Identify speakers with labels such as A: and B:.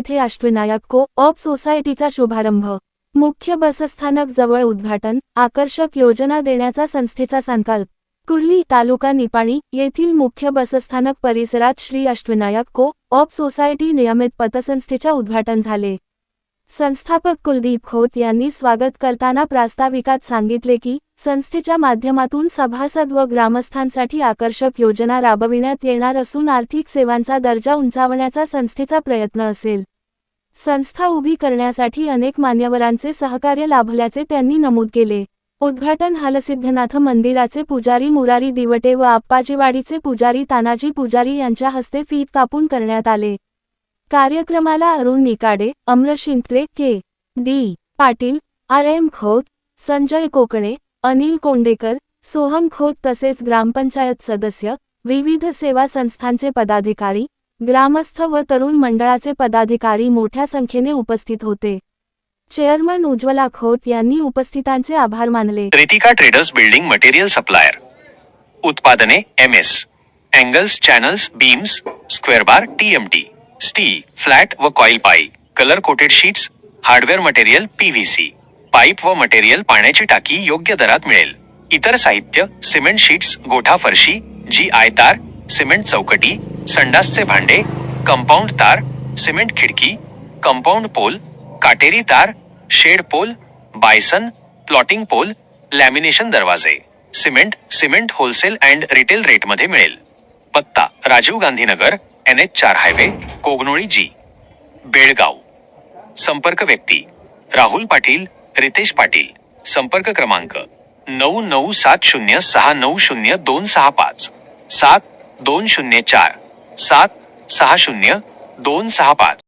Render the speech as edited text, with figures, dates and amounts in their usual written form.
A: येथे अष्टविनायक को-ऑप सोसायटीचा शुभारंभ. मुख्य बसस्थानक जवळ उद्घाटन. आकर्षक योजना देण्याचा संस्थेचा संकल्प. कुर्ली तालुका निपाणी येथील मुख्य बसस्थानक परिसरात श्री अष्टविनायक को-ऑप सोसायटी नियमित पतसंस्थेच्या उद्घाटन झाले. संस्थापक कुलदीप खोत यांनी स्वागत करताना प्रास्ताविकात सांगितले की संस्थेच्या माध्यमातून सभासद व ग्रामस्थांसाठी आकर्षक योजना राबविण्यात येणार असून आर्थिक सेवांचा दर्जा उंचावण्याचा संस्थेचा प्रयत्न असेल. संस्था उभी करण्यासाठी अनेक मान्यवरांचे सहकार्य लाभल्याचे त्यांनी नमूद केले. उद्घाटन हलसिद्धनाथ मंदिराचे पुजारी मुरारी दिवटे व आप्पाजीवाडीचे पुजारी तानाजी पुजारी यांच्या हस्ते फीत कापून करण्यात आले. कार्यक्रमाला Arun Nikade, Amar Shintre, K. D. Patil, R. M. Khot, Sanjay Kokane, Anil Kondekar, Soham Khot तसेच ग्रामपंचायत सदस्य, विविध सेवा संस्थांचे पदाधिकारी, ग्रामस्थ व तरुण मंडळाचे पदाधिकारी मोठ्या संख्येने उपस्थित होते. चेअरमन उज्ज्वला खोत यांनी उपस्थितांचे आभार मानले.
B: Ritika traders building material supplier. उत्पादने MS, angles, channels, beams, square bar, TMT, steel, flat व coil pipe, colour coated sheets, hardware material PVC, pipe व मटेरियल पाण्याची टाकी योग्य दरात मिळेल. इतर साहित्य सिमेंट शीट्स, गोठा फरशी, GI तार, सिमेंट चौकटी, संडासचे भांडे, कंपाऊंड तार, सिमेंट खिडकी, कंपाऊंड पोल, काटेरी तार, shed pole, bison, plotting pole, lamination दरवाजे, सिमेंट होलसेल अँड रिटेल रेटमध्ये मिळेल. पत्ता Rajiv Gandhi Nagar, NH4 highway, Kognoli G, Belgaum. संपर्क व्यक्ती राहुल पाटील, रितेश पाटील. संपर्क क्रमांक 9970690265 7204 760265.